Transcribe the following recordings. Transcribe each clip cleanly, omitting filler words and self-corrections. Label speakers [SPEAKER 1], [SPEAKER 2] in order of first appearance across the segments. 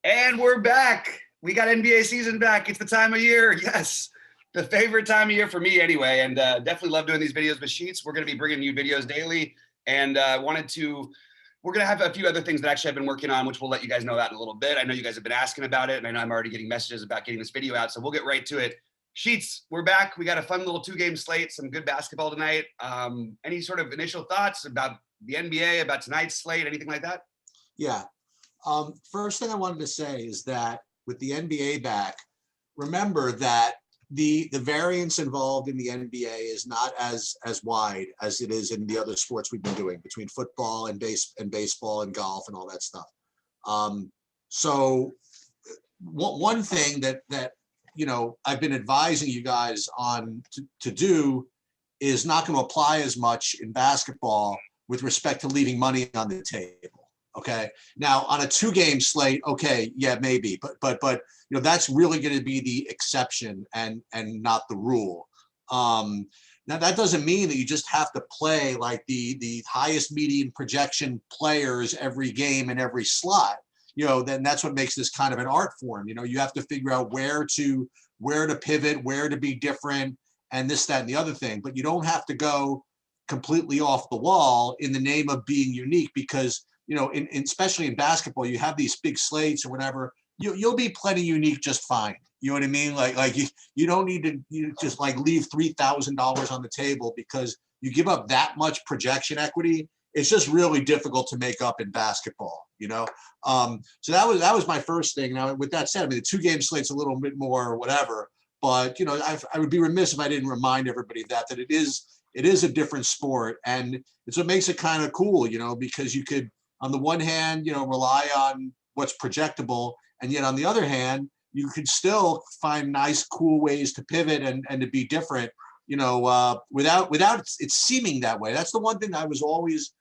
[SPEAKER 1] And we're back. We got NBA season back. It's the time of year. Yes. The favorite time of year for me anyway. And definitely love doing these videos with Sheets. We're going to be bringing you videos daily. And we're going to have a few other things that actually I've been working on, which we'll let you guys know that in a little bit. I know you guys have been asking about it. And I know I'm already getting messages about getting this video out. So we'll get right to it. Sheets, we're back. We got a fun little 2-game slate, some good basketball tonight. Any sort of initial thoughts about the NBA, about tonight's slate, anything like that?
[SPEAKER 2] Yeah. First thing I wanted to say is that with the NBA back, remember that the variance involved in the NBA is not as wide as it is in the other sports we've been doing between football and baseball and golf and all that stuff. So one thing that I've been advising you guys on to do is not going to apply as much in basketball with respect to leaving money on the table. Okay. Now on a 2-game slate, okay, yeah, maybe, but that's really going to be the exception and not the rule. Now that doesn't mean that you just have to play like the highest median projection players every game in every slot. Then that's what makes this kind of an art form. You have to figure out where to pivot, where to be different, and this, that, and the other thing. But you don't have to go completely off the wall in the name of being unique, because especially in basketball, you have these big slates or whatever. You'll be plenty unique just fine. You know what I mean? Like you don't need to just like leave $3,000 on the table because you give up that much projection equity. It's just really difficult to make up in basketball. So that was my first thing. Now, with that said, I mean, the 2-game slate's a little bit more whatever, but I would be remiss if I didn't remind everybody that it is a different sport, and it's what makes it kind of cool, because you could, on the one hand, rely on what's projectable, and yet on the other hand, you could still find nice, cool ways to pivot and to be different, without it seeming that way. That's the one thing I was always,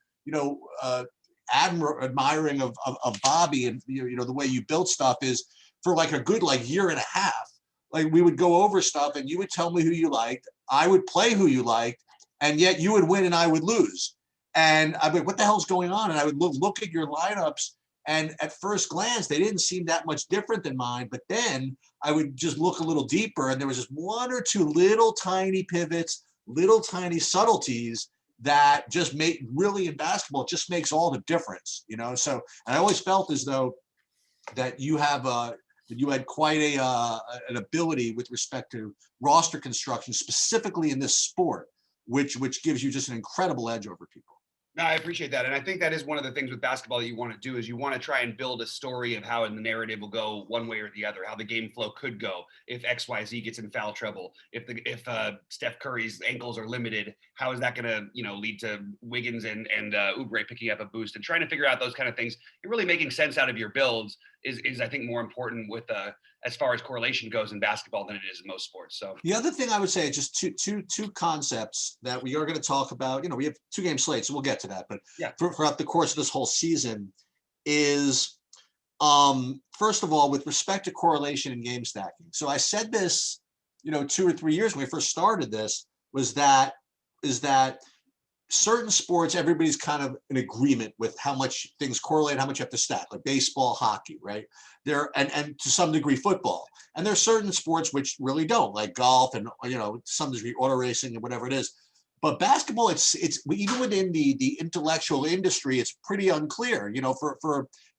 [SPEAKER 2] admiring of Bobby, and the way you built stuff is for like a good year and a half. Like we would go over stuff, and you would tell me who you liked, I would play who you liked, and yet you would win and I would lose. And I'd be like, what the hell's going on? And I would look at your lineups, and at first glance, they didn't seem that much different than mine. But then I would just look a little deeper, and there was just 1 or 2 little tiny pivots, little tiny subtleties that just make, really in basketball, it just makes all the difference, So, and I always felt as though that you had quite an ability with respect to roster construction, specifically in this sport, which gives you just an incredible edge over people.
[SPEAKER 1] No, I appreciate that. And I think that is one of the things with basketball that you want to do is you want to try and build a story of how the narrative will go one way or the other, how the game flow could go if XYZ gets in foul trouble, if Steph Curry's ankles are limited, how is that going to, lead to Wiggins and Oubre picking up a boost, and trying to figure out those kind of things. You're really making sense out of your builds is I think more important with as far as correlation goes in basketball than it is in most sports. So
[SPEAKER 2] the other thing I would say, just two concepts that we are going to talk about. We have 2-game slates, so we'll get to that. But
[SPEAKER 1] yeah,
[SPEAKER 2] throughout the course of this whole season is, first of all, with respect to correlation and game stacking. So I said this, 2 or 3 years when we first started this, is that certain sports, everybody's kind of in agreement with how much things correlate, how much you have to stack, like baseball, hockey, right? And to some degree football. And there's certain sports which really don't, like golf and, to some degree auto racing and whatever it is. But basketball, it's even within the intellectual industry, it's pretty unclear,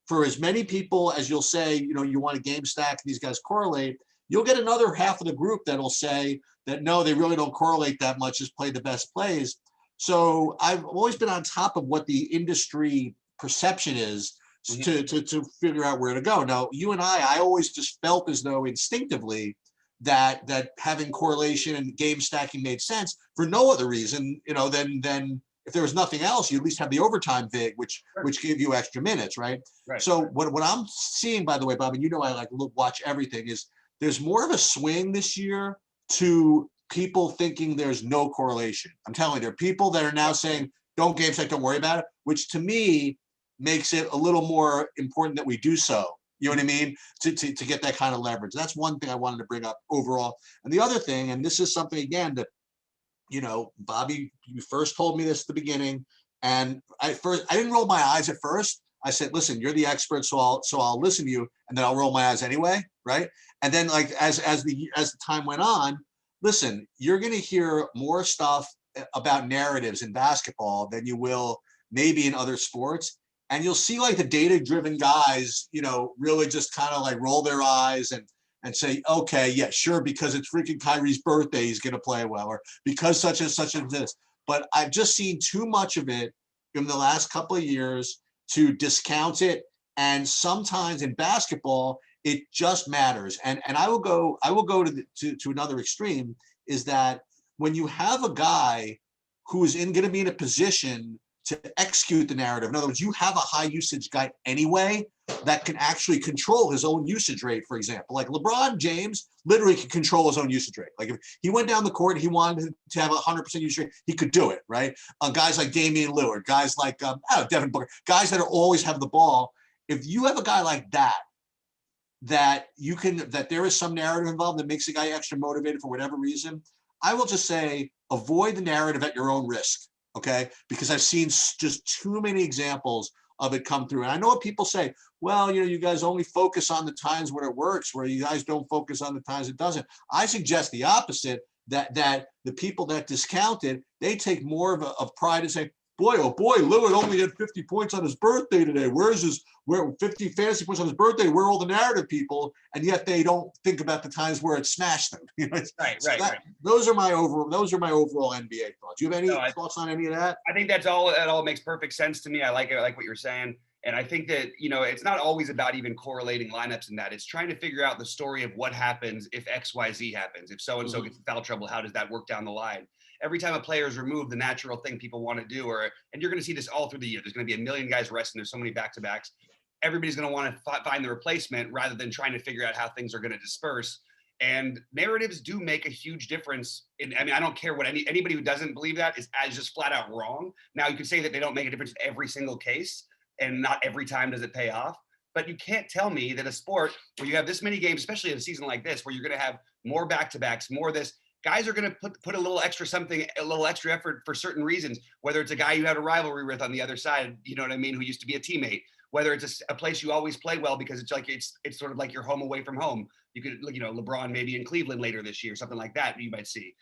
[SPEAKER 2] for as many people as you'll say, you want a game stack, these guys correlate, you'll get another half of the group that'll say that, no, they really don't correlate that much, just play the best plays. So I've always been on top of what the industry perception is to figure out where to go. Now, you and I always just felt as though instinctively that having correlation and game stacking made sense for no other reason, than if there was nothing else, you at least have the overtime vig, which gave you extra minutes, right? So what I'm seeing, by the way, Bob, and I watch everything, is there's more of a swing this year to people thinking there's no correlation. I'm telling you, there are people that are now saying, don't game stack, don't worry about it, which to me makes it a little more important that we do so. You know what I mean? To get that kind of leverage. That's one thing I wanted to bring up overall. And the other thing, and this is something, again, that, Bobby, you first told me this at the beginning, and I didn't roll my eyes at first. I said, listen, you're the expert, so I'll listen to you, and then I'll roll my eyes anyway, right? And then like as the time went on, listen, you're going to hear more stuff about narratives in basketball than you will maybe in other sports. And you'll see like the data-driven guys, really just kind of like roll their eyes and say, okay, yeah, sure, because it's freaking Kyrie's birthday, he's going to play well, or because such and such and this. But I've just seen too much of it in the last couple of years to discount it. And sometimes in basketball, it just matters. And I will go to another extreme, is that when you have a guy who is going to be in a position to execute the narrative, in other words, you have a high usage guy anyway that can actually control his own usage rate, for example. Like LeBron James literally can control his own usage rate. Like if he went down the court and he wanted to have 100% usage rate, he could do it, right? Guys like Damian Lillard, guys like Devin Booker, guys that are always have the ball. If you have a guy like that there is some narrative involved that makes a guy extra motivated for whatever reason, I will just say avoid the narrative at your own risk, okay? Because I've seen just too many examples of it come through. And I know what people say, well, you guys only focus on the times when it works, where you guys don't focus on the times it doesn't. I suggest the opposite, that the people that discount it, they take more of pride and say, boy, oh boy, Lillard only had 50 points on his birthday today. Where 50 fantasy points on his birthday? Where are all the narrative people? And yet they don't think about the times where it smashed them.
[SPEAKER 1] Right.
[SPEAKER 2] Those are my overall NBA thoughts. Do you have any thoughts on any of that?
[SPEAKER 1] I think that all makes perfect sense to me. I like it. I like what you're saying. And I think that, it's not always about even correlating lineups and that. It's trying to figure out the story of what happens if X, Y, Z happens. If so-and-so gets in foul trouble, how does that work down the line? Every time a player is removed, the natural thing people want to do, and you're going to see this all through the year. There's going to be a million guys resting. There's so many back-to-backs. Everybody's going to want to find the replacement rather than trying to figure out how things are going to disperse. And narratives do make a huge difference. I don't care what anybody who doesn't believe that is just flat out wrong. Now, you could say that they don't make a difference in every single case, and not every time does it pay off. But you can't tell me that a sport where you have this many games, especially in a season like this, where you're going to have more back-to-backs, more this, guys are going to put a little extra something, a little extra effort for certain reasons, whether it's a guy you had a rivalry with on the other side, you know what I mean, who used to be a teammate, whether it's a place you always play well because it's sort of like your home away from home. You could, LeBron maybe in Cleveland later this year, something like that you might see.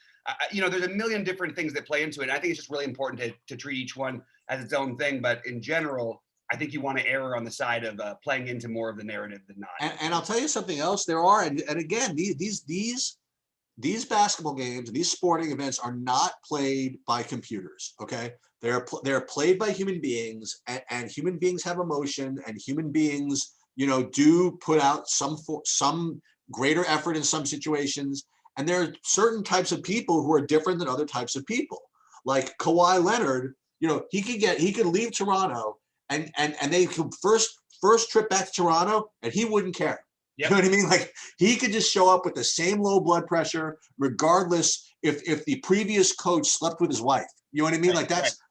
[SPEAKER 1] There's a million different things that play into it. And I think it's just really important to treat each one as its own thing. But in general, I think you want to err on the side of playing into more of the narrative than not.
[SPEAKER 2] And I'll tell you something else. There are, and again, these basketball games, these sporting events are not played by computers, okay? They're played by human beings, and human beings have emotion, and human beings, do put out some greater effort in some situations. And there are certain types of people who are different than other types of people. Like Kawhi Leonard, he could leave Toronto and they could first trip back to Toronto and he wouldn't care. Yep. You know what I mean? Like he could just show up with the same low blood pressure, regardless if the previous coach slept with his wife. You know what I mean? Like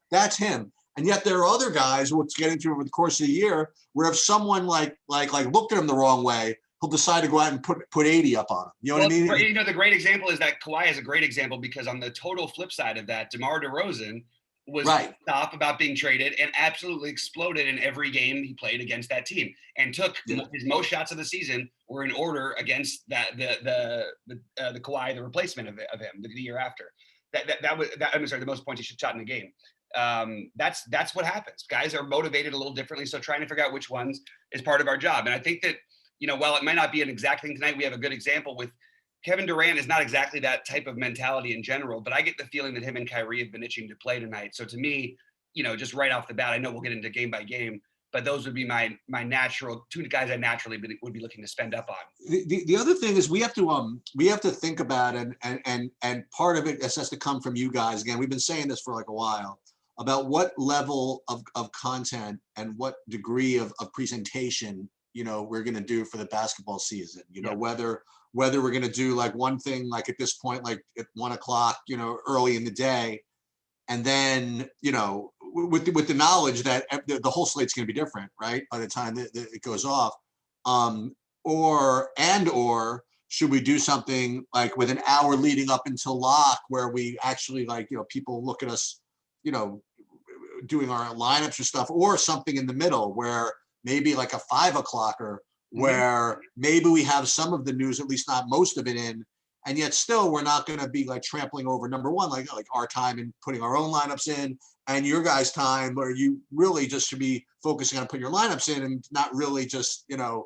[SPEAKER 2] that's him. And yet there are other guys who it's getting to over the course of the year where if someone like looked at him the wrong way, he'll decide to go out and put 80 up on him. You know what I mean?
[SPEAKER 1] The great example is that Kawhi is a great example because on the total flip side of that, DeMar DeRozan was off about being traded and absolutely exploded in every game he played against that team and took his most shots of the season were in order against the Kawhi, the replacement of him the year after. The most points he shot in the game. That's what happens. Guys are motivated a little differently, so trying to figure out which ones is part of our job. And I think that while it might not be an exact thing tonight, we have a good example with Kevin Durant is not exactly that type of mentality in general, but I get the feeling that him and Kyrie have been itching to play tonight. So to me, just right off the bat, I know we'll get into game by game, but those would be my natural two guys I naturally would be looking to spend up on.
[SPEAKER 2] The other thing is we have to think about and part of it has to come from you guys. Again, we've been saying this for like a while about what level of content and what degree of presentation we're going to do for the basketball season. Whether we're going to do like one thing like at this point like at 1 o'clock early in the day, and then with the knowledge that the whole slate's going to be different right by the time that it goes off, or should we do something like with an hour leading up until lock where we actually people look at us doing our lineups or stuff, or something in the middle where maybe like a 5 o'clocker where maybe we have some of the news, at least not most of it in, and yet still we're not going to be like trampling over number one, like our time and putting our own lineups in, and your guys' time where you really just should be focusing on putting your lineups in and not really just, you know,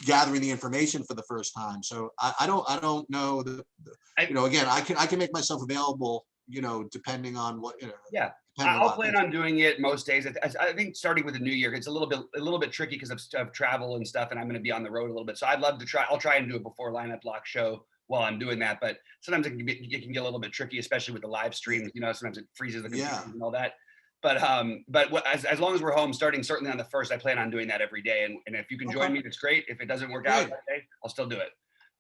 [SPEAKER 2] gathering the information for the first time. So I don't know you know, again, I can make myself available, you know, depending on what, you know.
[SPEAKER 1] Yeah,
[SPEAKER 2] Depending
[SPEAKER 1] I'll
[SPEAKER 2] on
[SPEAKER 1] plan on doing it most days. I think starting with the new year, it's a little bit tricky because of travel and stuff, and I'm going to be on the road a little bit. So I'd love to try. I'll try and do it before lineup lock show while I'm doing that. But sometimes it can get a little bit tricky, especially with the live streams. You know, sometimes it freezes the computer and all that. But as long as we're home, starting certainly on the 1st, I plan on doing that every day. And if you can join me, that's great. If it doesn't work out that day, I'll still do it.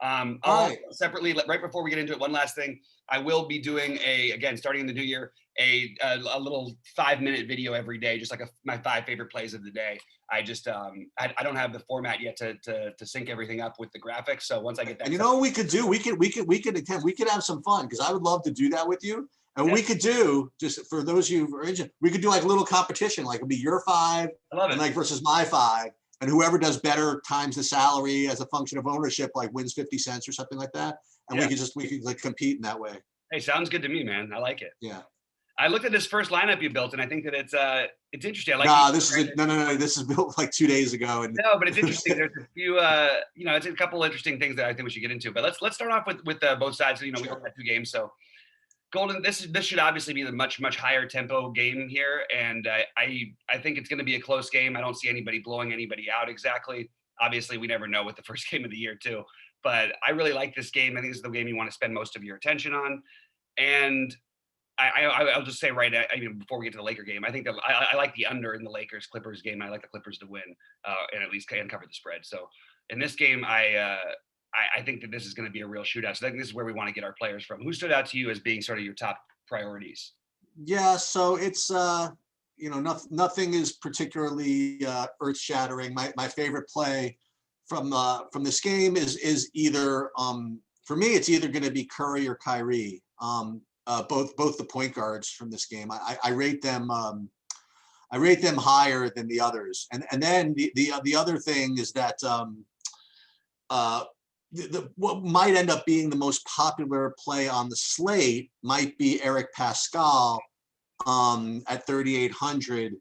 [SPEAKER 1] I'll separately, right before we get into it, one last thing. I will be doing again, starting in the new year, a little 5-minute video every day, just like my 5 favorite plays of the day. I just, I don't have the format yet to sync everything up with the graphics. So once I get that.
[SPEAKER 2] And you know what we could do? We could have some fun, because I would love to do that with you. And we could do, just for those of you who are interested, we could do like a little competition, like it'd be your 5 and like versus my 5. And whoever does better times the salary as a function of ownership, like wins 50 cents or something like that. And we could like compete in that way.
[SPEAKER 1] Hey, sounds good to me, man. I like it.
[SPEAKER 2] Yeah.
[SPEAKER 1] I looked at this first lineup you built, and I think that it's interesting. I like
[SPEAKER 2] no. This is built like 2 days ago. And
[SPEAKER 1] no, but it's interesting. There's a few, you know, it's a couple interesting things that I think we should get into. But let's start off with both sides. So, you know, we only have 2 games, so Golden. This should obviously be the much higher tempo game here, and I think it's going to be a close game. I don't see anybody blowing anybody out exactly. Obviously, we never know with the first game of the year too. But I really like this game. I think this is the game you want to spend most of your attention on, and I'll just say before we get to the Laker game, I think that I like the under in the Lakers Clippers game. I like the Clippers to win and at least can cover the spread. So in this game, I think that this is going to be a real shootout. So I think this is where we want to get our players from. Who stood out to you as being sort of your top priorities?
[SPEAKER 2] Yeah, so it's you know, nothing is particularly earth shattering. My favorite play from this game is either for me, it's either going to be Curry or Kyrie. Both the point guards from this game. I rate them higher than the others. And then the other thing is that what might end up being the most popular play on the slate might be Eric Pascal at 3,800.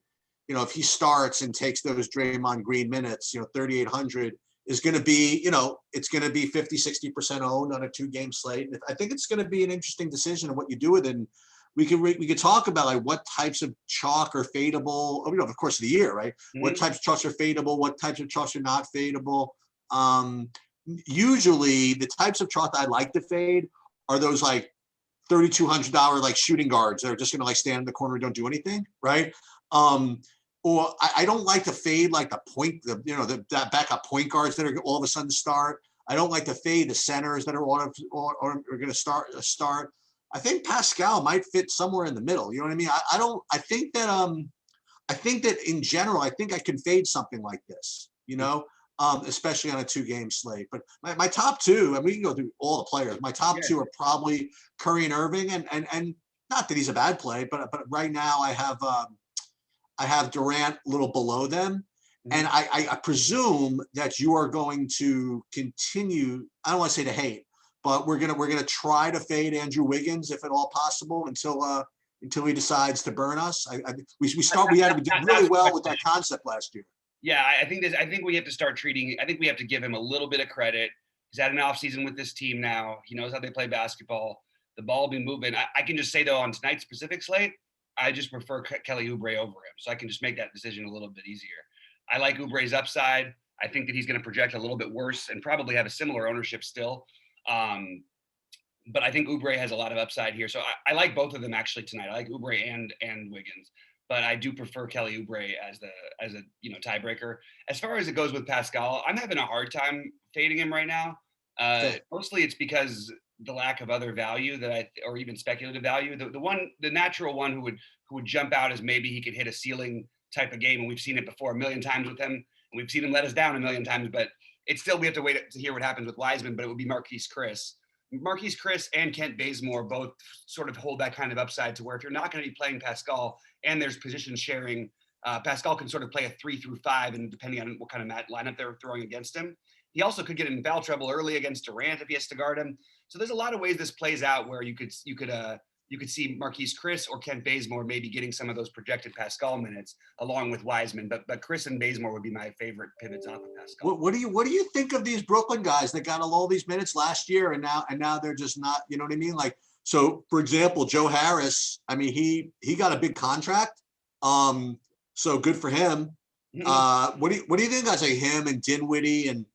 [SPEAKER 2] You know, if he starts and takes those Draymond Green minutes, you know, 3,800 is going to be, you know, it's going to be 50-60% owned on a 2-game slate. And I think it's going to be an interesting decision of what you do with it. And we could talk about like what types of chalk are fadeable, you know, over the course of the year, right? Mm-hmm. What types of chalks are fadeable? What types of chalks are not fadeable? Usually the types of chalk I like to fade are those like $3,200 like shooting guards that are just going to like stand in the corner and don't do anything, right? Or I don't like to fade like that backup point guards that are all of a sudden start. I don't like to fade the centers that are going to start. I think Pascal might fit somewhere in the middle. You know what I mean? I think that in general, I think I can fade something like this, you know, especially on a 2-game slate. But my top 2, and we can go through all the players. My top 2 are probably Curry and Irving, and not that he's a bad play, but right now I have Durant a little below them. And I presume that you are going to continue, I don't want to say to hate, but we're gonna try to fade Andrew Wiggins if at all possible until he decides to burn us. We did really well with that concept last year.
[SPEAKER 1] Yeah, I think we have to start treating. I think we have to give him a little bit of credit. He's had an off season with this team now. He knows how they play basketball. The ball will be moving. I can just say though, on tonight's specific slate, I just prefer Kelly Oubre over him, so I can just make that decision a little bit easier. I like Oubre's upside. I think that he's going to project a little bit worse and probably have a similar ownership still. But I think Oubre has a lot of upside here. So I like both of them actually tonight. I like Oubre and Wiggins, but I do prefer Kelly Oubre as a tiebreaker. As far as it goes with Pascal, I'm having a hard time fading him right now. Mostly it's because the lack of other value or even speculative value. The natural one who would jump out is maybe he could hit a ceiling type of game, and we've seen it before a million times with him, and we've seen him let us down a million times. But it's still, we have to wait to hear what happens with Wiseman. But it would be Marquise Chris and Kent Bazemore both sort of hold that kind of upside to where if you're not going to be playing Pascal, and there's position sharing. Pascal can sort of play a 3 through 5, and depending on what kind of lineup they're throwing against him, he also could get in foul trouble early against Durant if he has to guard him. So there's a lot of ways this plays out where you could see Marquise Chris or Kent Bazemore maybe getting some of those projected Pascal minutes along with Wiseman, but Chris and Bazemore would be my favorite pivots off of Pascal.
[SPEAKER 2] What do you think of these Brooklyn guys that got all these minutes last year and now they're just not, you know what I mean? Like, so for example, Joe Harris, I mean, he got a big contract. So good for him. What do you think of guys like him and Dinwiddie and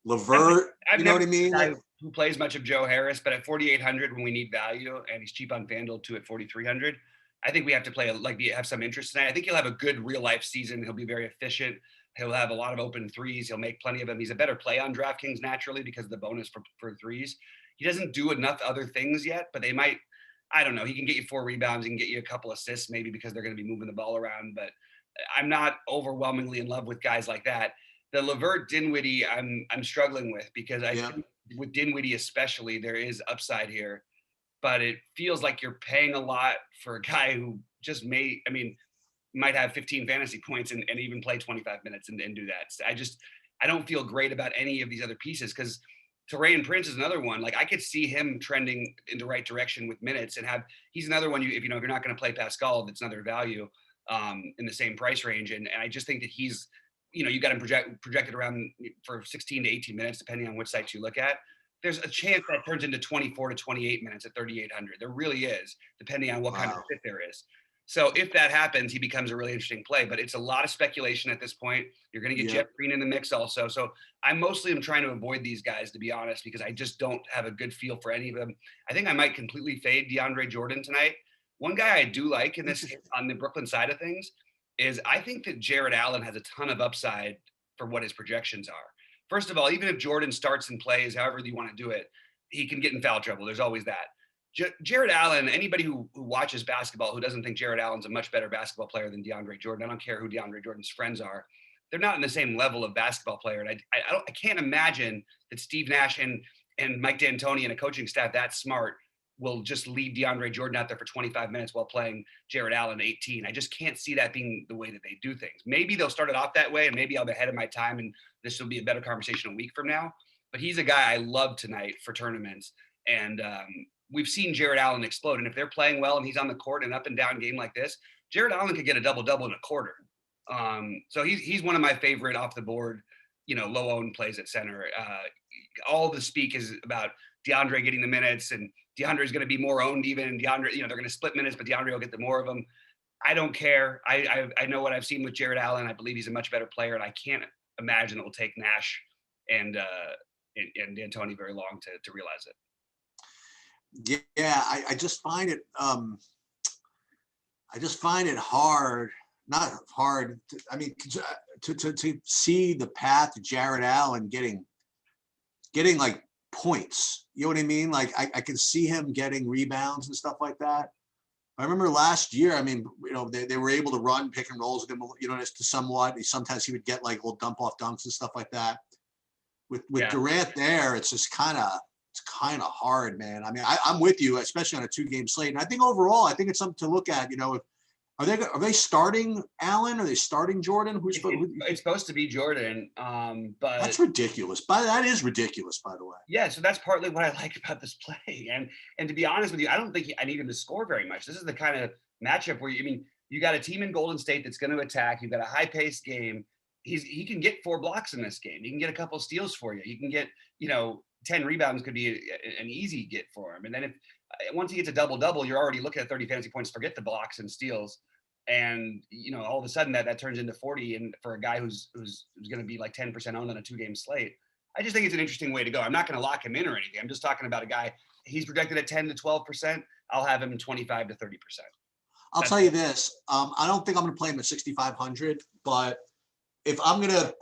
[SPEAKER 2] LeVert? You know what I mean? Like,
[SPEAKER 1] who plays much of Joe Harris, but at 4,800 when we need value, and he's cheap on FanDuel too at 4,300. I think we have to play have some interest tonight. I think he'll have a good real life season. He'll be very efficient. He'll have a lot of open threes. He'll make plenty of them. He's a better play on DraftKings naturally because of the bonus for threes. He doesn't do enough other things yet, but they might. I don't know. He can get you 4 rebounds. He can get you a couple assists maybe because they're going to be moving the ball around. But I'm not overwhelmingly in love with guys like that. The LeVert Dinwiddie, I'm struggling with because I think with Dinwiddie especially, there is upside here, but it feels like you're paying a lot for a guy who just might have 15 fantasy points and even play 25 minutes and do that. So I don't feel great about any of these other pieces because Taurean Prince is another one. Like I could see him trending in the right direction with minutes and he's another one. If you're not going to play Pascal, that's another value in the same price range. And I just think that he's, you got him projected around for 16 to 18 minutes, depending on which sites you look at. There's a chance that turns into 24 to 28 minutes at 3,800. There really is, depending on what kind of fit there is. So if that happens, he becomes a really interesting play, but it's a lot of speculation at this point. You're going to get Jeff Green in the mix also. So I mostly am trying to avoid these guys, to be honest, because I just don't have a good feel for any of them. I think I might completely fade DeAndre Jordan tonight. One guy I do like in this on the Brooklyn side of things is I think that Jared Allen has a ton of upside for what his projections are. First of all, even if Jordan starts and plays, however you want to do it, he can get in foul trouble. There's always that. Jared Allen, anybody who watches basketball who doesn't think Jared Allen's a much better basketball player than DeAndre Jordan, I don't care who DeAndre Jordan's friends are, they're not in the same level of basketball player. And I can't imagine that Steve Nash and Mike D'Antoni and a coaching staff that smart will just leave DeAndre Jordan out there for 25 minutes while playing Jared Allen 18. I just can't see that being the way that they do things. Maybe they'll start it off that way, and maybe I'll be ahead of my time, and this will be a better conversation a week from now. But he's a guy I love tonight for tournaments, and we've seen Jared Allen explode. And if they're playing well and he's on the court in an up and down game like this, Jared Allen could get a double-double in a quarter. So he's one of my favorite off the board, low-owned plays at center. All the speak is about DeAndre getting the minutes, and DeAndre is going to be more owned even. DeAndre, they're going to split minutes, but DeAndre will get the more of them. I don't care. I know what I've seen with Jared Allen. I believe he's a much better player, and I can't imagine it will take Nash and D'Antoni very long to realize it.
[SPEAKER 2] Yeah, I just find it. I just find it hard. Not hard. To see the path to Jared Allen getting like points. You know what I mean? Like I can see him getting rebounds and stuff like that. I remember last year, they were able to run pick and rolls with him, to somewhat. Sometimes he would get like little dump off dunks and stuff like that. With Durant there, it's just kind of hard, man. I mean, I'm with you, especially on a 2-game slate. And I think overall, I think it's something to look at. Are they starting Allen? Are they starting Jordan?
[SPEAKER 1] It's supposed to be Jordan, but
[SPEAKER 2] that's ridiculous. That is ridiculous, by the way.
[SPEAKER 1] Yeah, so that's partly what I like about this play. And to be honest with you, I don't think I need him to score very much. This is the kind of matchup where you got a team in Golden State that's going to attack. You've got a high-paced game. He can get 4 blocks in this game. He can get a couple steals for you. He can get 10 rebounds could be an easy get for him. And then once he gets a double-double, you're already looking at 30 fantasy points. Forget the blocks and steals. And, all of a sudden that turns into 40. And for a guy who's going to be like 10% owned on a 2-game slate, I just think it's an interesting way to go. I'm not going to lock him in or anything. I'm just talking about a guy. He's projected at 10 to 12%. I'll have him 25 to 30%.
[SPEAKER 2] I'll tell you this. I don't think I'm going to play him at 6,500, but if I'm going to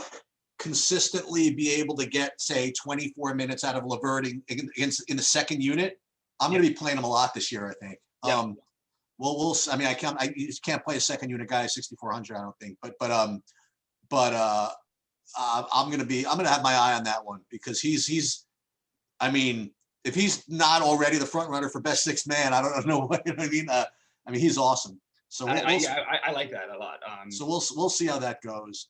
[SPEAKER 2] consistently be able to get, say, 24 minutes out of LeVert in the second unit, I'm going to be playing him a lot this year, I think.
[SPEAKER 1] Yeah.
[SPEAKER 2] I just can't play a second unit guy at 6,400, I don't think. But I'm going to have my eye on that one because he's if he's not already the front runner for best 6 man, I don't know what, you know what I mean? He's awesome. So
[SPEAKER 1] I like that a lot.
[SPEAKER 2] So we'll see how that goes.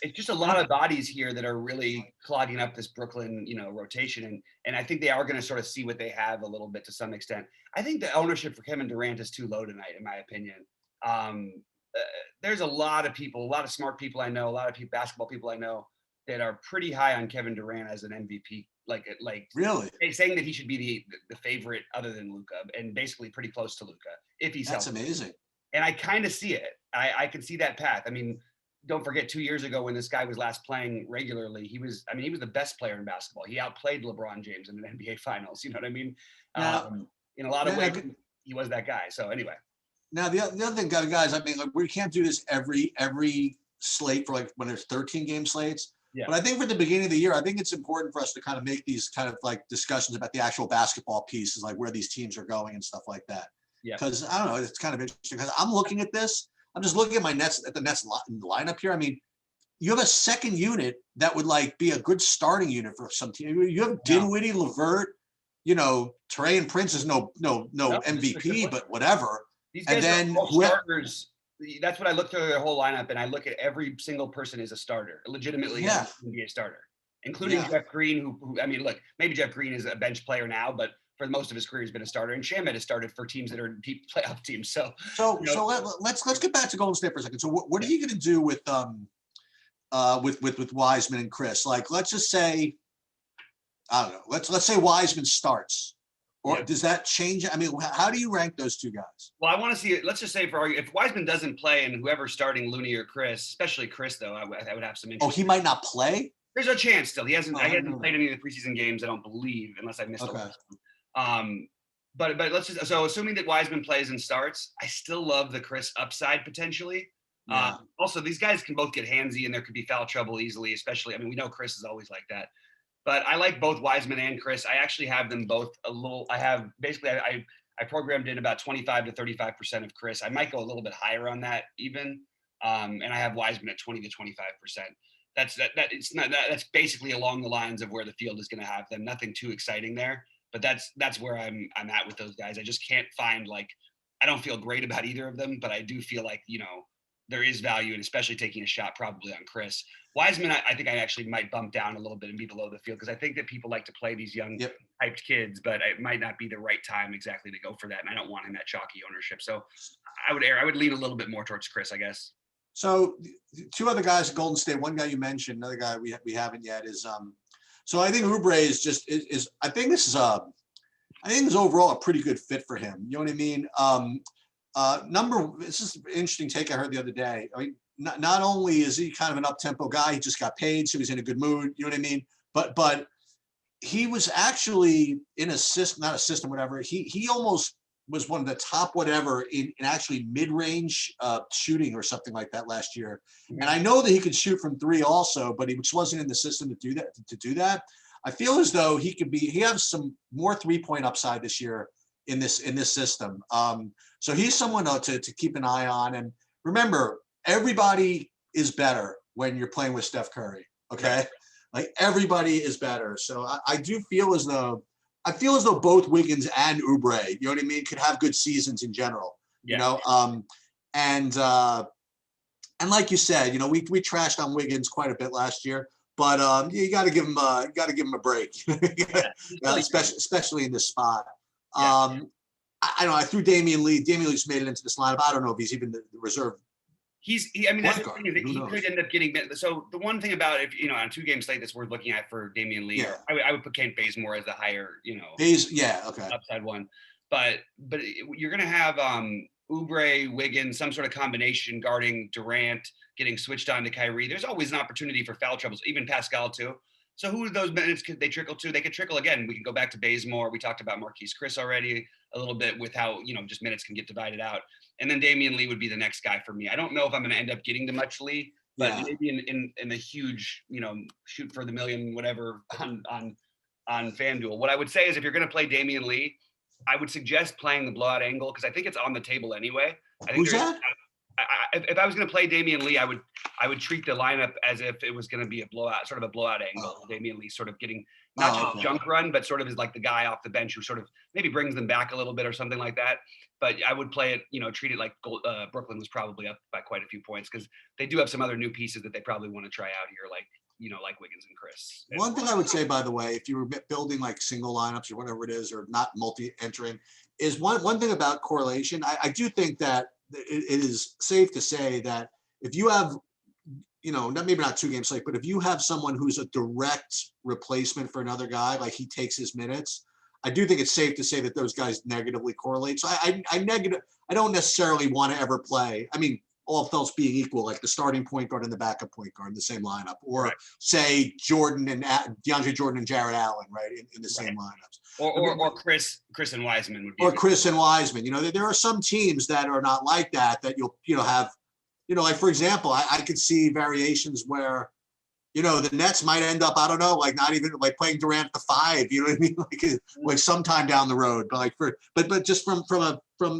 [SPEAKER 1] It's just a lot of bodies here that are really clogging up this Brooklyn, rotation, and I think they are going to sort of see what they have a little bit to some extent. I think the ownership for Kevin Durant is too low tonight, in my opinion. There's a lot of people, a lot of smart people I know, a lot of basketball people I know that are pretty high on Kevin Durant as an MVP. Like
[SPEAKER 2] really
[SPEAKER 1] saying that he should be the favorite other than Luka, and basically pretty close to Luka if he's
[SPEAKER 2] that's
[SPEAKER 1] healthy.
[SPEAKER 2] amazing.
[SPEAKER 1] And I kind of see it. I can see that path. I mean, don't forget 2 years ago when this guy was last playing regularly, he was the best player in basketball. He outplayed LeBron James in an NBA Finals. You know what I mean?
[SPEAKER 2] Now,
[SPEAKER 1] in a lot of ways, he was that guy. So anyway.
[SPEAKER 2] Now the other thing, guys, I mean, like, we can't do this every slate for like when there's 13 game slates.
[SPEAKER 1] Yeah.
[SPEAKER 2] But I think for the beginning of the year, I think it's important for us to kind of make these kind of like discussions about the actual basketball pieces, like where these teams are going and stuff like that.
[SPEAKER 1] Yeah.
[SPEAKER 2] Because I don't know, it's kind of interesting because I'm looking at this. I'm just looking at the Nets lineup here. I mean, you have a second unit that would like be a good starting unit for some team. You have Dinwiddie, LeVert, Trey and Prince is no MVP, but whatever.
[SPEAKER 1] These guys are all starters. That's what I look through their whole lineup, and I look at every single person as a starter, legitimately an NBA starter, including Jeff Green, who I mean, look, maybe Jeff Green is a bench player now, but for most of his career, he's been a starter. And Shamet has started for teams that are deep playoff teams. So
[SPEAKER 2] let's get back to Golden State for a second. So what are you going to do with Wiseman and Chris? Like, let's just say, I don't know. Let's say Wiseman starts. Or does that change? I mean, how do you rank those two guys?
[SPEAKER 1] Well, I want to see it. Let's just say if Wiseman doesn't play and whoever's starting, Looney or Chris, especially Chris, though, I would have some interest.
[SPEAKER 2] Oh, he might not play?
[SPEAKER 1] There's a chance still. He hasn't played any of the preseason games, I don't believe, unless I missed the last one. But let's just, so assuming that Wiseman plays and starts, I still love the Chris upside potentially. Yeah. Also, these guys can both get handsy and there could be foul trouble easily, especially, I mean, we know Chris is always like that. But I like both Wiseman and Chris. I actually have them both I programmed in about 25 to 35% of Chris. I might go a little bit higher on that even. And I have Wiseman at 20 to 25%. That's basically along the lines of where the field is going to have them. Nothing too exciting there, but that's where I'm at with those guys. I just can't find I don't feel great about either of them, but I do feel like, there is value, and especially taking a shot probably on Chris. Wiseman, I think I actually might bump down a little bit and be below the field because I think that people like to play these young hyped kids, but it might not be the right time exactly to go for that. And I don't want him at chalky ownership. So I would lean a little bit more towards Chris, I guess.
[SPEAKER 2] So two other guys at Golden State, one guy you mentioned, another guy we haven't yet is so I think Oubre is I think this is overall a pretty good fit for him. You know what I mean? This is an interesting take I heard the other day. I mean, not only is he kind of an up-tempo guy, he just got paid, so he's in a good mood. You know what I mean? But he was actually in not a system, whatever. He almost was one of the top whatever in actually mid-range shooting or something like that last year. Mm-hmm. And I know that he could shoot from three also, but he just wasn't in the system to do that. I feel as though he has some more three-point upside this year in this system. So he's someone to keep an eye on. And remember, everybody is better when you're playing with Steph Curry. Okay. Right. Like everybody is better. So I do feel as though both Wiggins and Oubre, you know what I mean, could have good seasons in general. Yeah. And like you said, we trashed on Wiggins quite a bit last year, but you got to give him a break, especially in this spot. Yeah. I don't know. I threw Damian Lee. Damian Lee's made it into this lineup. I don't know if he's even the reserve.
[SPEAKER 1] That's the thing is that he could end up getting. So the one thing about on a 2-game slate that's worth looking at for Damian Lee, I would put Kent Bazemore as the higher, upside one. But you're gonna have Oubre, Wiggins, some sort of combination guarding Durant, getting switched on to Kyrie. There's always an opportunity for foul troubles, even Pascal too. So who are those minutes could they trickle to? They could trickle again. We can go back to Bazemore. We talked about Marquise Chris already a little bit with how, just minutes can get divided out. And then Damian Lee would be the next guy for me. I don't know if I'm going to end up getting to much Lee, but maybe in the huge, shoot for the million, whatever on FanDuel. What I would say is if you're going to play Damian Lee, I would suggest playing the blowout angle because I think it's on the table anyway. I think
[SPEAKER 2] Who's that?
[SPEAKER 1] if I was going to play Damian Lee, I would treat the lineup as if it was going to be a blowout, sort of a blowout angle. Damian Lee sort of getting not just
[SPEAKER 2] okay.
[SPEAKER 1] junk run, but sort of is like the guy off the bench who sort of maybe brings them back a little bit or something like that. But I would play it, treat it like Brooklyn was probably up by quite a few points because they do have some other new pieces that they probably want to try out here, like Wiggins and Chris.
[SPEAKER 2] One thing I would say, by the way, if you were building like single lineups or whatever it is, or not multi-entering, is one thing about correlation. I do think that it is safe to say that if you have, maybe not 2 games late, but if you have someone who's a direct replacement for another guy, like he takes his minutes, I do think it's safe to say that those guys negatively correlate. So I don't necessarily want to ever play. I mean, all else being equal, like the starting point guard and the backup point guard in the same lineup, or right. Say DeAndre Jordan and Jared Allen, right, in the same lineups.
[SPEAKER 1] Or Chris and Wiseman would be.
[SPEAKER 2] Or Chris and Wiseman. There are some teams that are not like that you'll have, like for example, I could see variations where, the Nets might end up, I don't know, like not even like playing Durant at the 5, you know what I mean? Like sometime down the road, but just from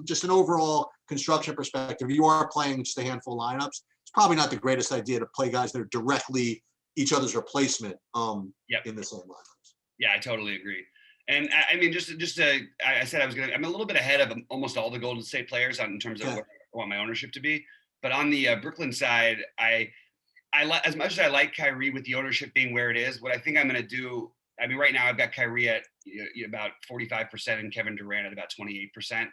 [SPEAKER 2] just an overall construction perspective, you are playing just a handful of lineups. It's probably not the greatest idea to play guys that are directly each other's replacement in the same lineups.
[SPEAKER 1] Yeah, I totally agree. And I mean, I said I'm a little bit ahead of almost all the Golden State players in terms of what I want my ownership to be. But on the Brooklyn side, I like, as much as I like Kyrie with the ownership being where it is, what I think I'm going to do, I mean, right now I've got Kyrie at about 45% and Kevin Durant at about 28%.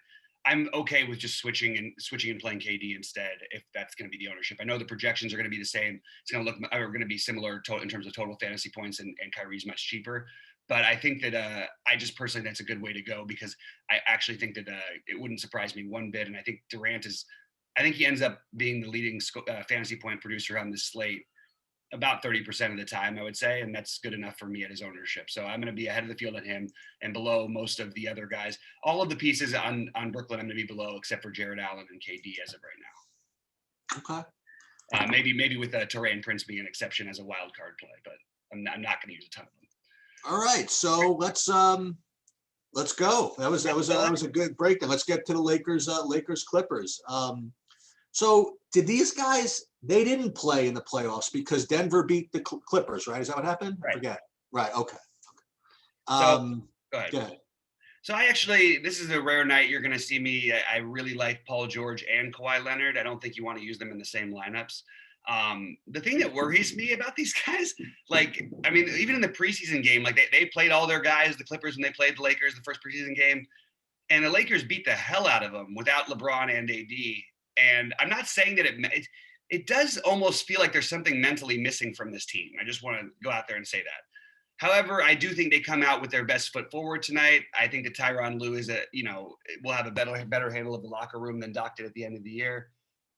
[SPEAKER 1] I'm okay with just switching and playing KD instead, if that's going to be the ownership. I know the projections are going to be the same. It's going to be similar in terms of total fantasy points, and Kyrie's much cheaper. But I think that I just personally, that's a good way to go, because I actually think that it wouldn't surprise me one bit. And I think I think he ends up being the leading fantasy point producer on this slate about 30% of the time, I would say. And that's good enough for me at his ownership. So I'm going to be ahead of the field on him and below most of the other guys. All of the pieces on Brooklyn, I'm going to be below, except for Jared Allen and KD as of right now.
[SPEAKER 2] Okay.
[SPEAKER 1] Maybe with Taurean Prince being an exception as a wild card play, but I'm not going to use a ton of them.
[SPEAKER 2] All right. So let's go. That was a good breakdown. Let's get to the Lakers Clippers. So did these guys, they didn't play in the playoffs because Denver beat the Clippers, right? Is that what happened?
[SPEAKER 1] Right.
[SPEAKER 2] I forget. Right. Okay.
[SPEAKER 1] So, go ahead. So this is a rare night. You're going to see me. I really like Paul George and Kawhi Leonard. I don't think you want to use them in the same lineups. The thing that worries me about these guys, even in the preseason game, they played all their guys, the Clippers, when they played the Lakers, the first preseason game, and the Lakers beat the hell out of them without LeBron and AD. And I'm not saying that it does almost feel like there's something mentally missing from this team. I just want to go out there and say that. However, I do think they come out with their best foot forward tonight. I think that Tyronn Lue will have a better handle of the locker room than Doc did at the end of the year.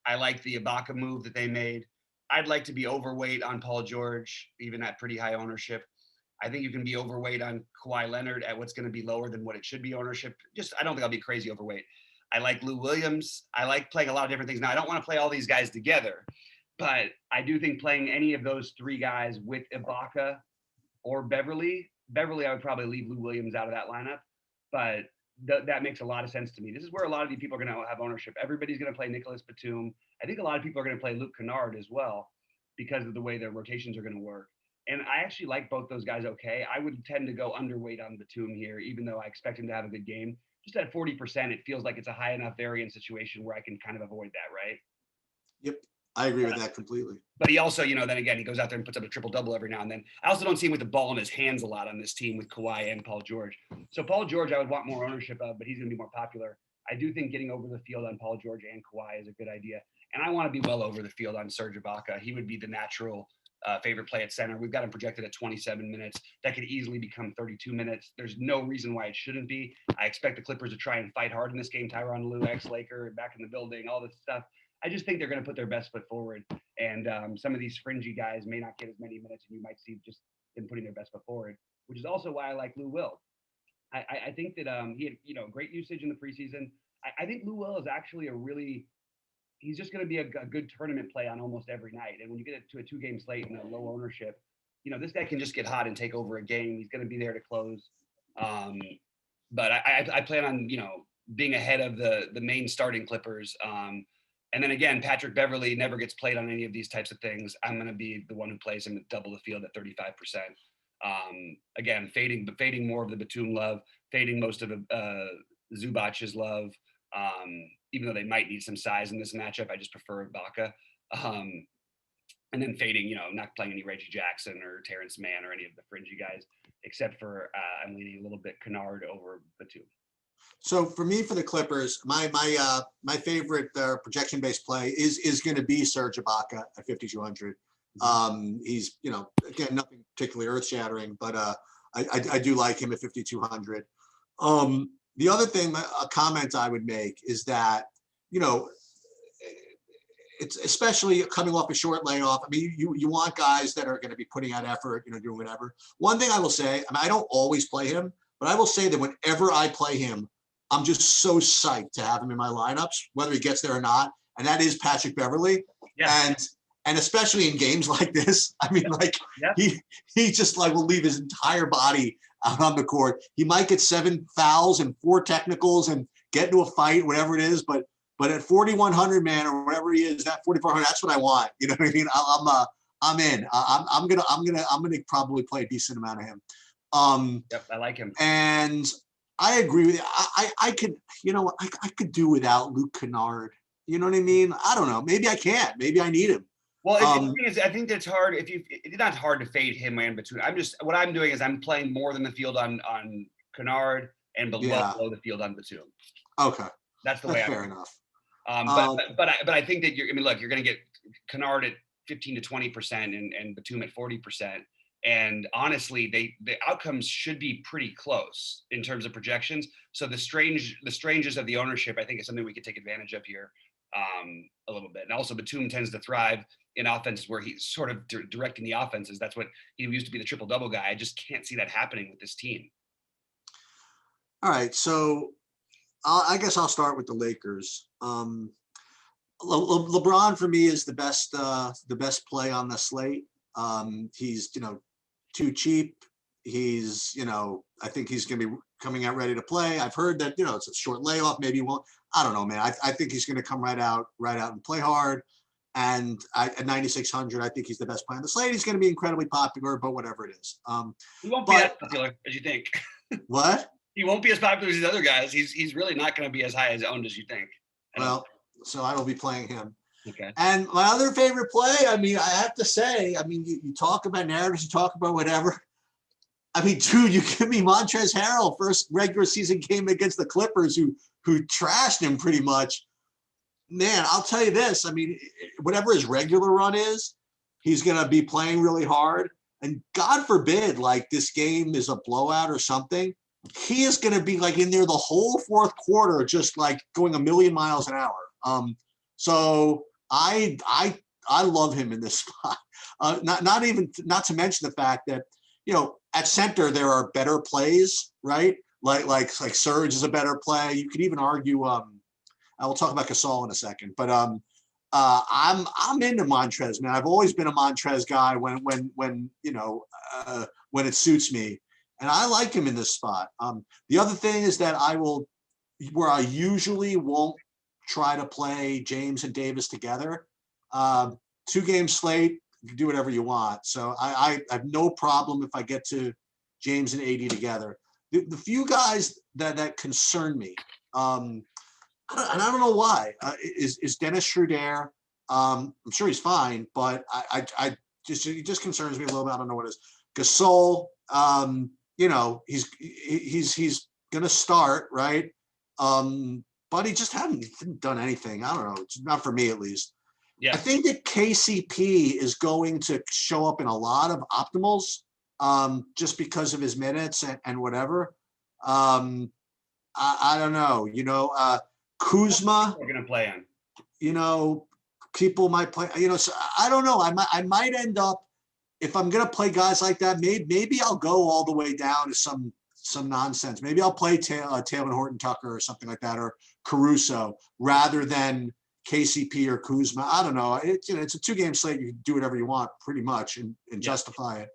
[SPEAKER 1] I like the Ibaka move that they made. I'd like to be overweight on Paul George, even at pretty high ownership. I think you can be overweight on Kawhi Leonard at what's going to be lower than what it should be ownership. I don't think I'll be crazy overweight. I like Lou Williams. I like playing a lot of different things. Now, I don't want to play all these guys together, but I do think playing any of those 3 guys with Ibaka or Beverly, I would probably leave Lou Williams out of that lineup, but that makes a lot of sense to me. This is where a lot of these people are going to have ownership. Everybody's going to play Nicholas Batum. I think a lot of people are going to play Luke Kennard as well because of the way their rotations are going to work. And I actually like both those guys okay. I would tend to go underweight on Batum here, even though I expect him to have a good game. Just at 40%, it feels like it's a high enough variance situation where I can kind of avoid that, right?
[SPEAKER 2] Yep, I agree with that completely.
[SPEAKER 1] But he also, then again, he goes out there and puts up a triple-double every now and then. I also don't see him with the ball in his hands a lot on this team with Kawhi and Paul George. So Paul George, I would want more ownership of, but he's going to be more popular. I do think getting over the field on Paul George and Kawhi is a good idea. And I want to be well over the field on Serge Ibaka. He would be the natural favorite play at center. We've got him projected at 27 minutes. That could easily become 32 minutes. There's no reason why it shouldn't be. I expect the Clippers to try and fight hard in this game. Tyronn Lue, ex-Laker, back in the building, all this stuff. I just think they're going to put their best foot forward. And some of these fringy guys may not get as many minutes, and you might see just them putting their best foot forward, which is also why I like Lou Will. I think that he had great usage in the preseason. I think Lou Will is actually he's just going to be a good tournament play on almost every night. And when you get it to a 2-game slate and a low ownership, this guy can just get hot and take over a game. He's going to be there to close. But I plan on, being ahead of the main starting Clippers. And then again, Patrick Beverley never gets played on any of these types of things. I'm going to be the one who plays him at double the field at 35%. Again, fading more of the Batum love, fading most of Zubac's love. Even though they might need some size in this matchup, I just prefer Ibaka. And then fading, not playing any Reggie Jackson or Terrence Mann or any of the fringy guys, except for I'm leaning a little bit Kennard over Batum.
[SPEAKER 2] So for me, for the Clippers, my favorite projection based play is going to be Serge Ibaka at 5,200. He's again nothing particularly earth shattering, but I do like him at 5,200. The other thing, a comment I would make is that it's especially coming off a short layoff. I mean, you want guys that are going to be putting out effort, doing whatever. One thing I will say, I don't always play him, but I will say that whenever I play him, I'm just so psyched to have him in my lineups, whether he gets there or not. And that is Patrick Beverley. Yeah. And especially in games like this, I mean, he just will leave his entire body out on the court. He might get 7 fouls and 4 technicals and get into a fight, whatever it is. But at 4,100, man, or whatever he is, that 4,400, that's what I want. You know what I mean? I'm in. I'm gonna probably play a decent amount of him.
[SPEAKER 1] Yep, I like him.
[SPEAKER 2] And I agree with you. I could, I could do without Luke Kennard. You know what I mean? I don't know. Maybe I can't. Maybe I need him.
[SPEAKER 1] Well, the thing is, I think that's hard. It's not hard to fade him and Batum. What I'm doing is I'm playing more than the field on Kennard and below the field on Batum.
[SPEAKER 2] Okay,
[SPEAKER 1] that's the way.
[SPEAKER 2] Fair enough.
[SPEAKER 1] But I think that you're going to get Kennard at 15 to 20% and Batum at 40%. And honestly, the outcomes should be pretty close in terms of projections. So the strangeness of the ownership, I think, is something we could take advantage of here a little bit. And also, Batum tends to thrive in offenses where he's sort of directing the offenses. That's what he used to be, the triple double guy. I just can't see that happening with this team.
[SPEAKER 2] All right, so I guess I'll start with the Lakers. LeBron for me is the best play on the slate. He's too cheap. He's I think he's going to be coming out ready to play. I've heard that it's a short layoff. Maybe he won't. I don't know, man. I think he's going to come right out and play hard. And at 9,600, I think he's the best play on the slate. He's going to be incredibly popular, but whatever it is.
[SPEAKER 1] He won't be as popular as you think.
[SPEAKER 2] What?
[SPEAKER 1] He won't be as popular as these other guys. He's really not going to be as high as owned as you think.
[SPEAKER 2] Well, so I will be playing him.
[SPEAKER 1] Okay.
[SPEAKER 2] And my other favorite play, I have to say, you talk about narratives, you talk about whatever. Dude, you give me Montrezl Harrell, first regular season game against the Clippers, who trashed him pretty much. Man, I'll tell you this. Whatever his regular run is, he's going to be playing really hard. And God forbid, this game is a blowout or something. He is going to be in there the whole fourth quarter, just going a million miles an hour. So I love him in this spot. Not to mention the fact that, at center, there are better plays, right? Like Serge is a better play. You could even argue, I will talk about Gasol in a second, but I'm into Montrez, man. I've always been a Montrez guy when it suits me, and I like him in this spot. The other thing is that where I usually won't try to play James and Davis together. 2-game slate, you can do whatever you want. So I have no problem if I get to James and AD together. The few guys that concern me, and I don't know why, is Dennis Schroeder. I'm sure he's fine, but it just concerns me a little bit. I don't know what it is. Gasol, he's going to start, right? But he just hadn't done anything. I don't know. It's not for me, at least. Yeah. I think that KCP is going to show up in a lot of optimals just because of his minutes and whatever. I don't know. Kuzma.
[SPEAKER 1] We're going to play him.
[SPEAKER 2] People might play. So I don't know. I might end up, if I'm going to play guys like that, maybe I'll go all the way down to some nonsense. Maybe I'll play Taylor Horton Tucker or something like that, or Caruso, rather than KCP or Kuzma. I don't know. It's a 2-game slate. You can do whatever you want pretty much and justify it.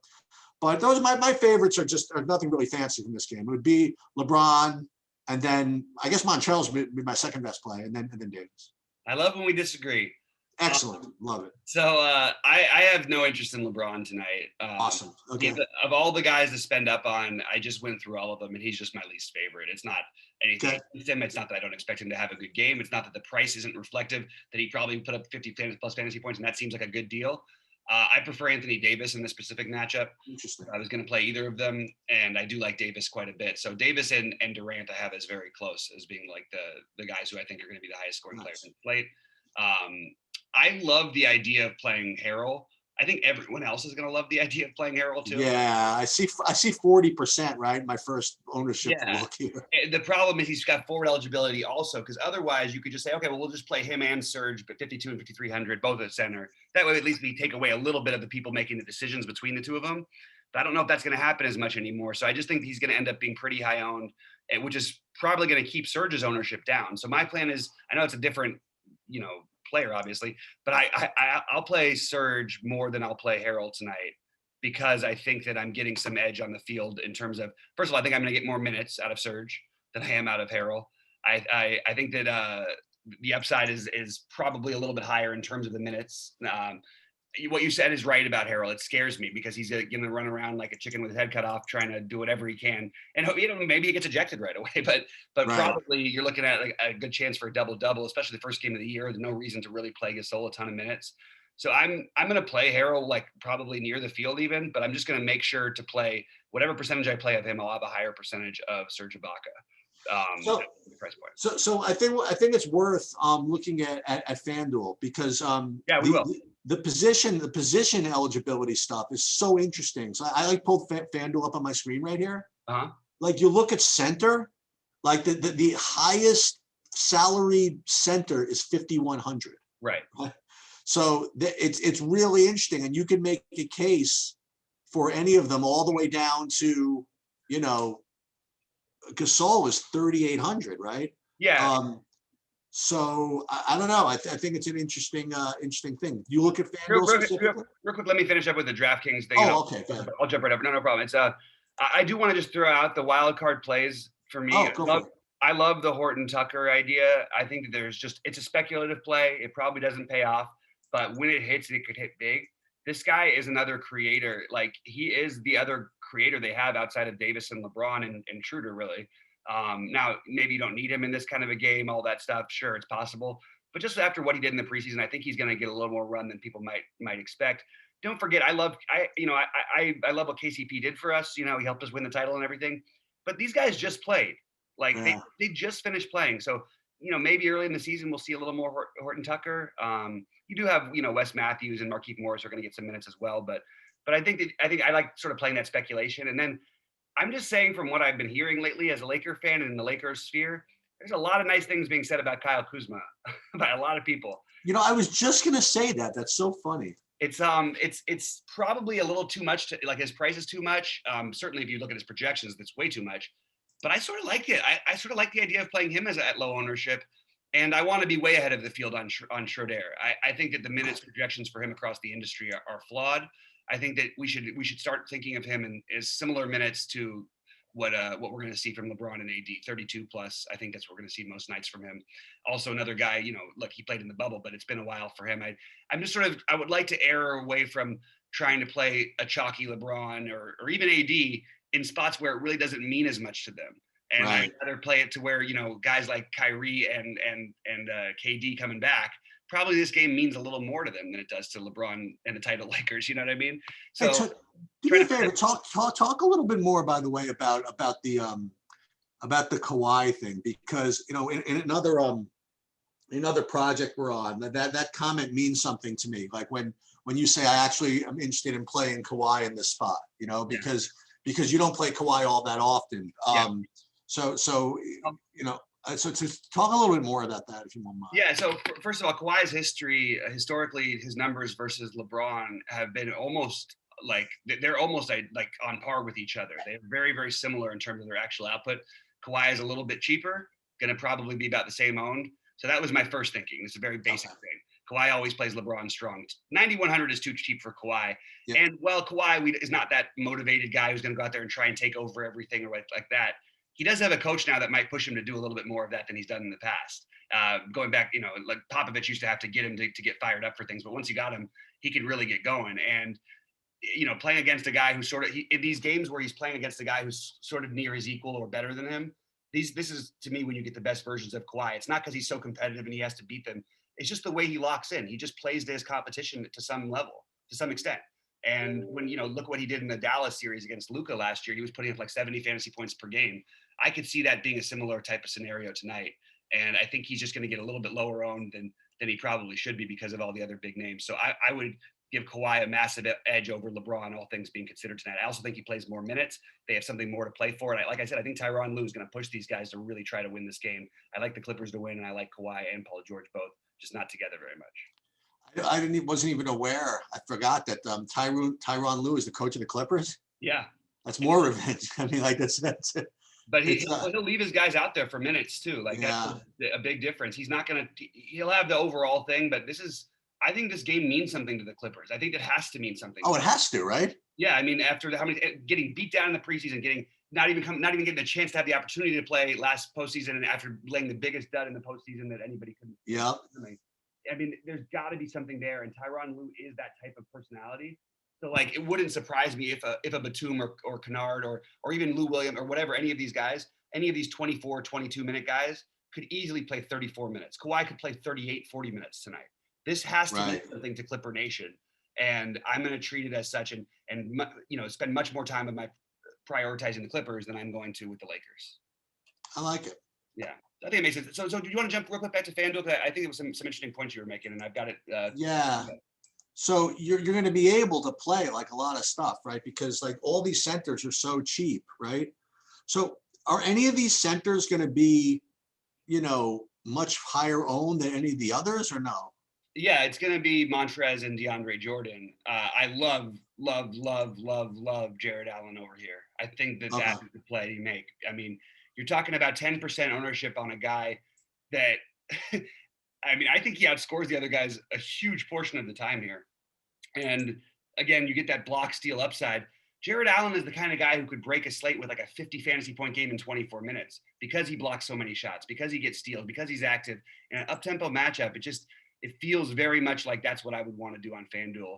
[SPEAKER 2] But those my favorites are nothing really fancy from this game. It would be LeBron, and then I guess Montrezl would be my second best play, and then Davis.
[SPEAKER 1] I love when we disagree.
[SPEAKER 2] Excellent. Love it.
[SPEAKER 1] So I have no interest in LeBron tonight.
[SPEAKER 2] Awesome. Okay.
[SPEAKER 1] Of all the guys to spend up on, I just went through all of them, and he's just my least favorite. It's not anything
[SPEAKER 2] Okay.
[SPEAKER 1] against him. It's not that I don't expect him to have a good game. It's not that the price isn't reflective that he probably put up 50 plus fantasy points, and that seems like a good deal. I prefer Anthony Davis in this specific matchup.
[SPEAKER 2] Interesting.
[SPEAKER 1] I was going to play either of them, and I do like Davis quite a bit. So Davis and Durant I have as very close as being like the guys who I think are going to be the highest scoring players in the slate. I love the idea of playing Harrell. I think everyone else is going to love the idea of playing Harrell too.
[SPEAKER 2] Yeah, I see 40%, right? My first ownership look here.
[SPEAKER 1] The problem is he's got forward eligibility also, because otherwise you could just say, okay, well, we'll just play him and Serge, but 52 and 5,300, both at center. That way, at least we take away a little bit of the people making the decisions between the two of them. But I don't know if that's going to happen as much anymore. So I just think he's going to end up being pretty high owned, which is probably going to keep Serge's ownership down. So my plan is, I know it's a different, player obviously, but I'll play Serge more than I'll play Harrell tonight, because I think that I'm getting some edge on the field in terms of, first of all, I think I'm going to get more minutes out of Serge than I am out of Harrell. I think that the upside is probably a little bit higher in terms of the minutes. What you said is right about Harrell. It scares me because he's going to run around like a chicken with his head cut off, trying to do whatever he can. And maybe he gets ejected right away, but right. Probably you're looking at like a good chance for a double-double, especially the first game of the year. There's no reason to really play Gasol a ton of minutes. So I'm going to play Harrell like probably near the field even, but I'm just going to make sure to play whatever percentage I play of him. I'll have a higher percentage of Serge Ibaka. Price point.
[SPEAKER 2] So I think it's worth looking at FanDuel, because
[SPEAKER 1] we will.
[SPEAKER 2] The position eligibility stuff is so interesting. So I like pulled FanDuel up on my screen right here. Like you look at center, like the highest salaried center is 5,100.
[SPEAKER 1] Right.
[SPEAKER 2] So it's really interesting, and you can make a case for any of them all the way down to, Gasol is 3,800, right?
[SPEAKER 1] Yeah.
[SPEAKER 2] So I don't know. I think it's an interesting thing. You look at FanDuel specifically.
[SPEAKER 1] Real quick, let me finish up with the DraftKings thing.
[SPEAKER 2] Okay.
[SPEAKER 1] I'll jump right over. No problem. It's I do want to just throw out the wild card plays for me. I love the Horton Tucker idea. I think that it's a speculative play. It probably doesn't pay off, but when it hits, it could hit big. This guy is another creator. Like he is the other creator they have outside of Davis and LeBron and Schroeder, really. Now, maybe you don't need him in this kind of a game, all that stuff. Sure, it's possible. But just after what he did in the preseason, I think he's going to get a little more run than people might expect. Don't forget, I love what KCP did for us. He helped us win the title and everything. But these guys just played. Like they just finished playing. So, maybe early in the season we'll see a little more Horton Tucker. You do have, Wes Matthews and Markieff Morris are going to get some minutes as well. But I think I like sort of playing that speculation. And then I'm just saying, from what I've been hearing lately as a Laker fan and in the Lakers sphere, there's a lot of nice things being said about Kyle Kuzma by a lot of people.
[SPEAKER 2] I was just going to say that. That's so funny.
[SPEAKER 1] It's probably a little too much like his price is too much. Certainly if you look at his projections, that's way too much. But I sort of like it. I sort of like the idea of playing him at low ownership. And I want to be way ahead of the field on Schroeder. I think that the minutes projections for him across the industry are flawed. I think that we should start thinking of him as similar minutes to what we're going to see from LeBron and AD, 32 plus. I think that's what we're going to see most nights from him. Also, another guy, look, he played in the bubble, but it's been a while for him. I'm just I would like to err away from trying to play a chalky LeBron or even AD in spots where it really doesn't mean as much to them. And I'd rather play it to where, guys like Kyrie and KD coming back, probably this game means a little more to them than it does to LeBron and the title Lakers. You know what I mean? So
[SPEAKER 2] do me a favor, talk a little bit more, by the way, about the Kawhi thing, because in another project we're on, that comment means something to me. Like when you say I actually am interested in playing Kawhi in this spot, because you don't play Kawhi all that often. So to talk a little bit more about that, if you don't mind.
[SPEAKER 1] Yeah. So first of all, Kawhi's historically, his numbers versus LeBron have been almost like on par with each other. They're very, very similar in terms of their actual output. Kawhi is a little bit cheaper, going to probably be about the same owned. So that was my first thinking. It's a very basic thing. Kawhi always plays LeBron strong. 9,100 is too cheap for Kawhi. Yeah. And Kawhi is not that motivated guy who's going to go out there and try and take over everything or like that. he does have a coach now that might push him to do a little bit more of that than he's done in the past. Going back, like Popovich used to have to get him to get fired up for things, but once you got him, he can really get going. And playing against a guy who's sort of in these games where he's playing against a guy who's sort of near his equal or better than him. This is, to me, when you get the best versions of Kawhi. It's not because he's so competitive and he has to beat them. It's just the way he locks in. He just plays to his competition to some level, to some extent. And when, look what he did in the Dallas series against Luka last year, he was putting up like 70 fantasy points per game. I could see that being a similar type of scenario tonight. And I think he's just going to get a little bit lower owned than he probably should be because of all the other big names. So I would give Kawhi a massive edge over LeBron, all things being considered tonight. I also think he plays more minutes. They have something more to play for. And like I said, I think Tyronn Lue is going to push these guys to really try to win this game. I like the Clippers to win, and I like Kawhi and Paul George both, just not together very much.
[SPEAKER 2] I wasn't even aware. I forgot that Tyronn Lue is the coach of the Clippers.
[SPEAKER 1] Yeah.
[SPEAKER 2] That's more revenge. I mean, like that's it.
[SPEAKER 1] But he'll leave his guys out there for minutes too. Like that's a big difference. He's not going to, he'll have the overall thing, but I think this game means something to the Clippers. I think it has to mean something.
[SPEAKER 2] Oh, it has to, right?
[SPEAKER 1] Yeah. I mean, after getting beat down in the preseason, not even getting the chance to have the opportunity to play last postseason, and after laying the biggest dud in the postseason that anybody could.
[SPEAKER 2] Yeah.
[SPEAKER 1] I mean, there's got to be something there, and Tyronn Lue is that type of personality. So, like, it wouldn't surprise me if a Batum or Kennard or even Lou Williams or whatever, any of these guys, any of these 24, 22-minute guys could easily play 34 minutes. Kawhi could play 38, 40 minutes tonight. This has to mean something to Clipper Nation, and I'm going to treat it as such, and spend much more time with prioritizing the Clippers than I'm going to with the Lakers.
[SPEAKER 2] I like it.
[SPEAKER 1] Yeah. I think it makes sense. So do you want to jump real quick back to FanDuel? I think it was some interesting points you were making, and I've got it.
[SPEAKER 2] Yeah. So you're going to be able to play like a lot of stuff, right? Because like all these centers are so cheap, right? So are any of these centers going to be, much higher owned than any of the others, or no?
[SPEAKER 1] Yeah, it's going to be Montrez and DeAndre Jordan. I love Jared Allen over here. I think that that's the play you make. I mean, you're talking about 10% ownership on a guy that, I mean, I think he outscores the other guys a huge portion of the time here. And again, you get that block steal upside. Jared Allen is the kind of guy who could break a slate with like a 50 fantasy point game in 24 minutes because he blocks so many shots, because he gets steals, because he's active in an up-tempo matchup. It feels very much like that's what I would want to do on FanDuel.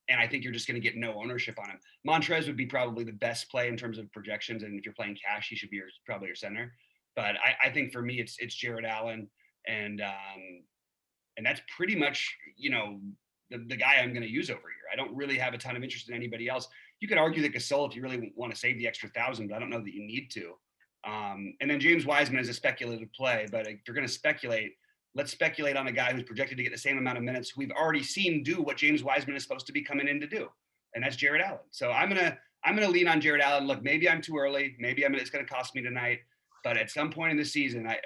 [SPEAKER 1] And I think you're just going to get no ownership on him. Montrez would be probably the best play in terms of projections. And if you're playing cash, he should be probably your center. But I think for me, it's Jared Allen. And that's pretty much, the guy I'm going to use over here. I don't really have a ton of interest in anybody else. You could argue that Gasol, if you really want to save the extra 1,000, but I don't know that you need to. And then James Wiseman is a speculative play, but if you're going to speculate, let's speculate on a guy who's projected to get the same amount of minutes we've already seen do what James Wiseman is supposed to be coming in to do, and that's Jared Allen. So I'm gonna lean on Jared Allen. Look, maybe I'm too early. Maybe it's going to cost me tonight. But at some point in the season, I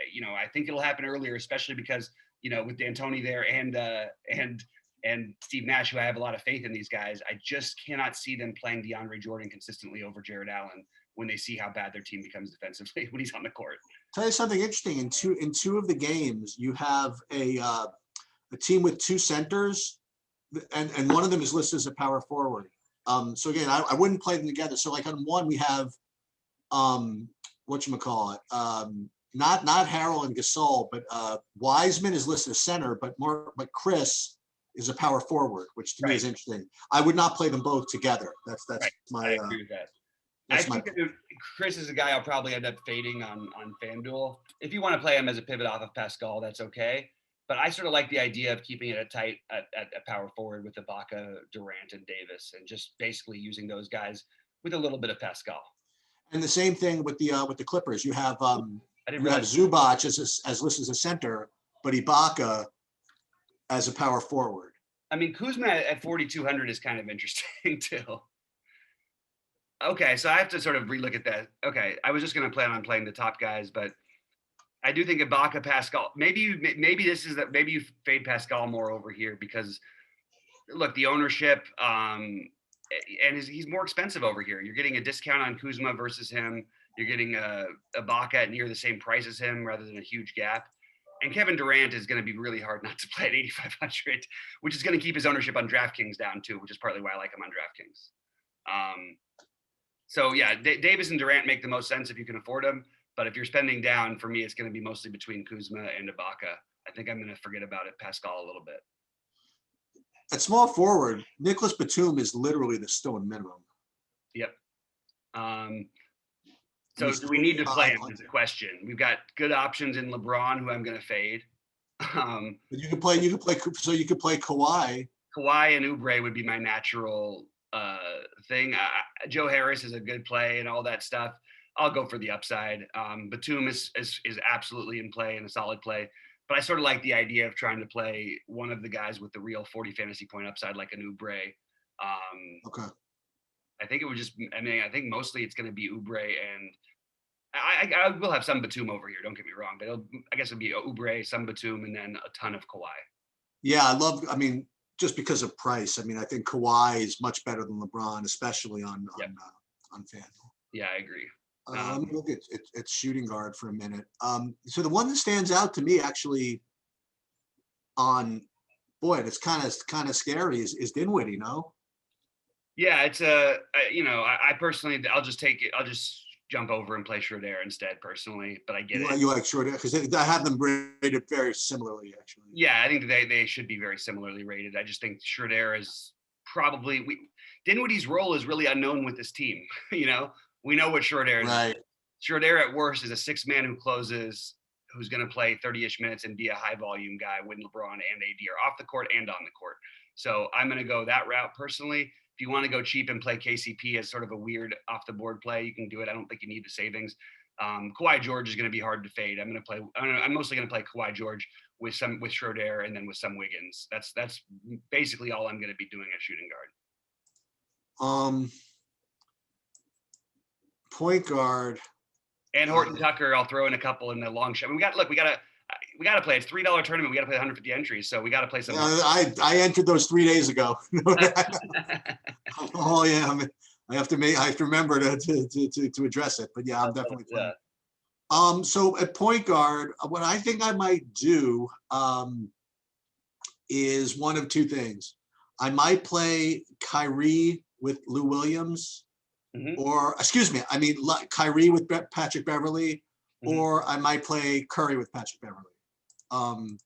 [SPEAKER 1] think it'll happen earlier, especially because with D'Antoni there and Steve Nash, who I have a lot of faith in these guys. I just cannot see them playing DeAndre Jordan consistently over Jared Allen when they see how bad their team becomes defensively when he's on the court.
[SPEAKER 2] Tell you something interesting. In two of the games, you have a team with two centers, and one of them is listed as a power forward. So again, I wouldn't play them together. So like on one, we have whatchamacallit, not Harrell and Gasol, but Wiseman is listed as center, but Chris is a power forward, which to me is interesting. I would not play them both together. That's my.
[SPEAKER 1] I agree with that. I think that Chris is a guy I'll probably end up fading on FanDuel. If you want to play him as a pivot off of Pascal, that's okay. But I sort of like the idea of keeping it tight at power forward with Ibaka, Durant, and Davis, and just basically using those guys with a little bit of Pascal.
[SPEAKER 2] And the same thing with the Clippers. You have Zubac as listed as a center, but Ibaka as a power forward.
[SPEAKER 1] I mean, Kuzma at 4,200 is kind of interesting too. Okay, so I have to sort of relook at that. Okay, I was just going to plan on playing the top guys, but I do think Ibaka, Pascal. Maybe you fade Pascal more over here because, look, the ownership, and he's more expensive over here. You're getting a discount on Kuzma versus him. You're getting Ibaka at near the same price as him rather than a huge gap. And Kevin Durant is going to be really hard not to play at 8,500, which is going to keep his ownership on DraftKings down too, which is partly why I like him on DraftKings. So yeah, Davis and Durant make the most sense if you can afford them. But if you're spending down, for me, it's going to be mostly between Kuzma and Ibaka. I think I'm going to forget about it, Pascal, a little bit.
[SPEAKER 2] At small forward, Nicholas Batum is literally the stone minimum.
[SPEAKER 1] Yep. So do we need to play him is the question. We've got good options in LeBron, who I'm going to fade.
[SPEAKER 2] But you could play Kawhi.
[SPEAKER 1] Kawhi and Oubre would be my natural thing. Joe Harris is a good play and all that stuff. I'll go for the upside. Batum is absolutely in play and a solid play. But I sort of like the idea of trying to play one of the guys with the real 40 fantasy point upside, like an Oubre.
[SPEAKER 2] Okay.
[SPEAKER 1] I think it would just, I think mostly it's going to be Oubre, and I will have some Batum over here. Don't get me wrong, but I guess it'll be Oubre, some Batum, and then a ton of Kawhi.
[SPEAKER 2] Yeah, just because of price. I think Kawhi is much better than LeBron, especially on FanDuel.
[SPEAKER 1] Yeah, I agree.
[SPEAKER 2] Let me look at shooting guard for a minute. So the one that stands out to me actually it's kind of scary is Dinwiddie, no?
[SPEAKER 1] Yeah, it's I personally, I'll just take it. I'll just jump over and play Schroeder instead personally, but I get it.
[SPEAKER 2] You like Schroeder? Because I have them rated very similarly, actually.
[SPEAKER 1] Yeah, I think they should be very similarly rated. I just think Schroeder is probably Dinwiddie's role is really unknown with this team. We know what Schroeder is.
[SPEAKER 2] Right.
[SPEAKER 1] Schroeder at worst is a six-man who closes, who's going to play 30-ish minutes and be a high-volume guy when LeBron and AD are off the court and on the court. So I'm going to go that route personally. If you want to go cheap and play KCP as sort of a weird off-the-board play, you can do it. I don't think you need the savings. Kawhi George is going to be hard to fade. I'm mostly going to play Kawhi George with Schroeder and then with some Wiggins. That's basically all I'm going to be doing at shooting guard.
[SPEAKER 2] Point guard.
[SPEAKER 1] And Horton Tucker, I'll throw in a couple in the long shot. We got to play. It's $3 tournament. We got to play 150 entries, so we got to play some.
[SPEAKER 2] I entered those 3 days ago. Oh yeah, I have to remember to address it. But yeah, I'm definitely playing. So at point guard, what I think I might do is one of two things. I might play Kyrie with Lou Williams. Mm-hmm. Or, excuse me, Kyrie with Patrick Beverly, mm-hmm. Or I might play Curry with Patrick Beverly. I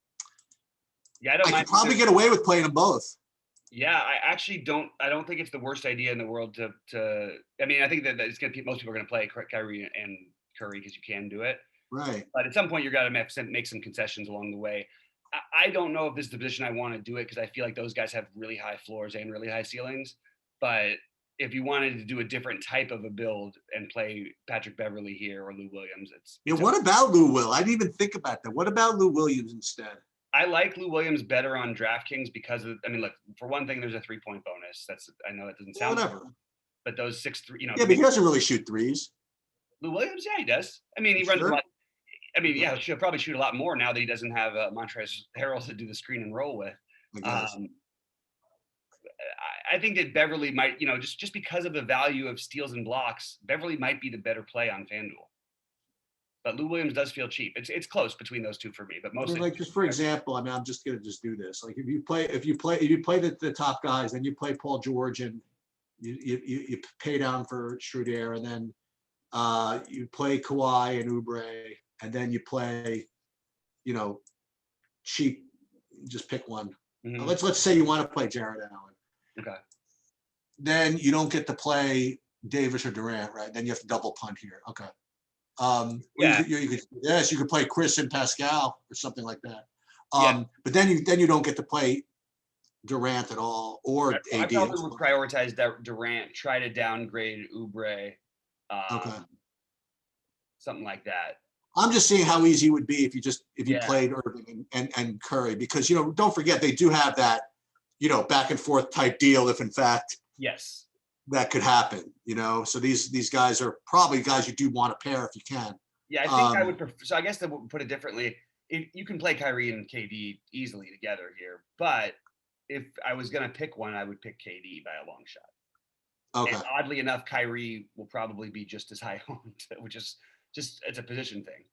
[SPEAKER 2] could probably get away with playing them both.
[SPEAKER 1] Yeah, I actually don't. I don't think it's the worst idea in the world to. I think that it's going to most people are going to play Kyrie and Curry because you can do it.
[SPEAKER 2] Right.
[SPEAKER 1] But at some point, you're going to make some concessions along the way. I don't know if this is the position I want to do it because I feel like those guys have really high floors and really high ceilings. But if you wanted to do a different type of a build and play Patrick Beverly here or Lou Williams,
[SPEAKER 2] what about Lou Will? I didn't even think about that. What about Lou Williams instead?
[SPEAKER 1] I like Lou Williams better on DraftKings because of, look, for one thing, there's a 3-point bonus. I know that doesn't sound
[SPEAKER 2] whatever,
[SPEAKER 1] but those 6-3,
[SPEAKER 2] Yeah, but he doesn't really shoot threes.
[SPEAKER 1] Lou Williams, yeah, he does. He runs a lot. Yeah, he'll probably shoot a lot more now that he doesn't have Montrezl Harrell to do the screen and roll with. I think that Beverly might, just because of the value of steals and blocks, Beverly might be the better play on FanDuel. But Lou Williams does feel cheap. It's close between those two for me, but mostly
[SPEAKER 2] just for example, I'm just gonna do this. Like if you play the top guys, then you play Paul George and you pay down for Schroeder, and then you play Kawhi and Oubre, and then you play, cheap. Just pick one. Mm-hmm. Let's say you want to play Jared Allen.
[SPEAKER 1] Okay.
[SPEAKER 2] Then you don't get to play Davis or Durant, right? Then you have to double punt here. Okay. You could play Chris and Pascal or something like that. But then you don't get to play Durant at all or AD.
[SPEAKER 1] I probably would prioritize Durant, try to downgrade Oubre, something like that.
[SPEAKER 2] I'm just seeing how easy it would be if you played Irving and Curry, because don't forget they do have that back and forth type deal if in fact that could happen. So these guys are probably guys you do want to pair if you can.
[SPEAKER 1] Yeah, I think I would prefer. So I guess to put it differently, you can play Kyrie and KD easily together here, but if I was going to pick one, I would pick KD by a long shot. Okay. And oddly enough, Kyrie will probably be just as high owned, which is just it's a position thing.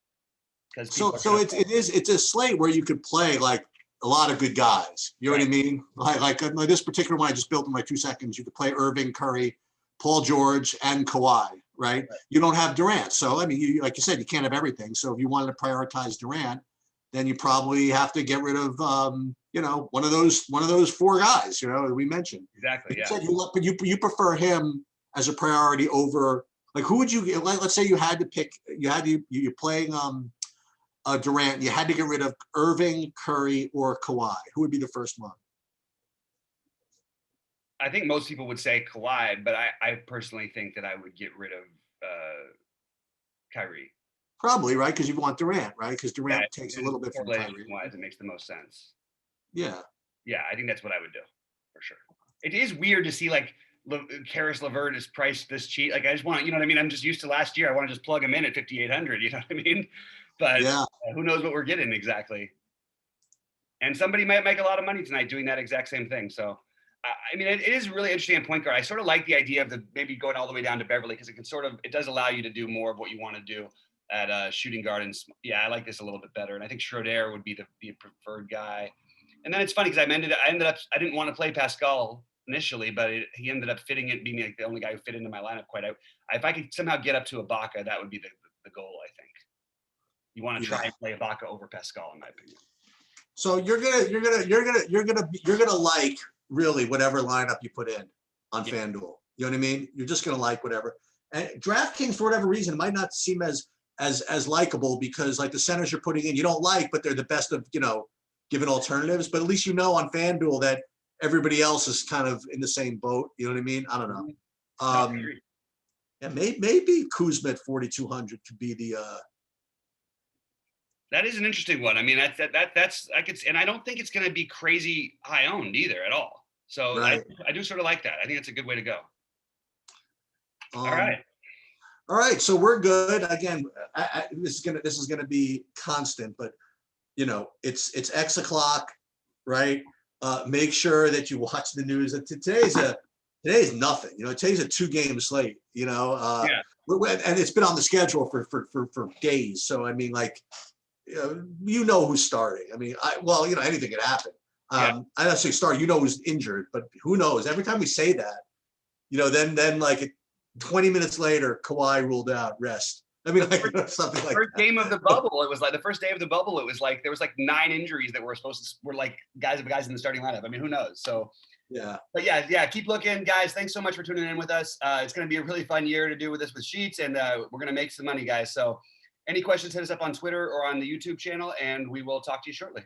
[SPEAKER 2] So it's a slate where you could play like a lot of good guys. You know what I mean? Like this particular one I just built in my 2 seconds. You could play Irving, Curry, Paul George, and Kawhi, right? You don't have Durant. So, I mean, like you said, you can't have everything. So if you wanted to prioritize Durant, then you probably have to get rid of, you know, one of those 4 guys, you know, that we mentioned.
[SPEAKER 1] Exactly.
[SPEAKER 2] But
[SPEAKER 1] Yeah.
[SPEAKER 2] but you prefer him as a priority over, like, who would you, let's say you had to pick, you're playing Durant, you had to get rid of Irving, Curry, or Kawhi. Who would be the first one?
[SPEAKER 1] I think most people would say Kawhi, but I personally think that I would get rid of Kyrie.
[SPEAKER 2] Probably, right? Because you want Durant, right? Because Durant takes a little bit from
[SPEAKER 1] correlation
[SPEAKER 2] Kyrie.
[SPEAKER 1] wise, it makes the most sense.
[SPEAKER 2] Yeah.
[SPEAKER 1] Yeah, I think that's what I would do for sure. It is weird to see like Karis LeVert is priced this cheap. Like I just want, you know what I mean? I'm just used to last year. I want to just plug him in at 5,800. You know what I mean? But
[SPEAKER 2] yeah,
[SPEAKER 1] who knows what we're getting exactly? And somebody might make a lot of money tonight doing that exact same thing. So, I mean, it is really interesting at point guard. I sort of like the idea of maybe going all the way down to Beverly because it does allow you to do more of what you want to do at shooting guard. And yeah, I like this a little bit better. And I think Schroeder would be the preferred guy. And then it's funny because I didn't want to play Pascal initially, but he ended up fitting it, being like the only guy who fit into my lineup quite out. If I could somehow get up to Ibaka, that would be the goal, I think. You want to try and play Ibaka over Pascal, in my opinion.
[SPEAKER 2] So you're gonna like really whatever lineup you put in on FanDuel. You know what I mean? You're just gonna like whatever. And DraftKings, for whatever reason, might not seem as likable because like the centers you're putting in, you don't like, but they're the best of, you know, given alternatives. But at least you know on FanDuel that everybody else is kind of in the same boat. You know what I mean? I don't know. Yeah, maybe Kuzma at 4,200 could be the.
[SPEAKER 1] That is an interesting one. I mean, that's I could, and I don't think it's going to be crazy high owned either at all. So
[SPEAKER 2] right.
[SPEAKER 1] I do sort of like that. I think it's a good way to go. All right.
[SPEAKER 2] All right. So we're good. Again, this is gonna be constant, but you know, it's X o'clock, right? Make sure that you watch the news. Today's nothing. You know, today's a 2-game slate. You know, and it's been on the schedule for days. So I mean, like. You know who's starting. I mean, you know, anything could happen. I don't say start. You know who's injured, but who knows? Every time we say that, you know, then like 20 minutes later, Kawhi ruled out, rest. I mean, like something like
[SPEAKER 1] first game of the bubble. It was like the first day of the bubble. It was like there was like 9 injuries that were like guys in the starting lineup. I mean, who knows? So
[SPEAKER 2] yeah.
[SPEAKER 1] But yeah. Keep looking, guys. Thanks so much for tuning in with us. It's going to be a really fun year to do with this with Sheets, and we're going to make some money, guys. So. Any questions, hit us up on Twitter or on the YouTube channel, and we will talk to you shortly.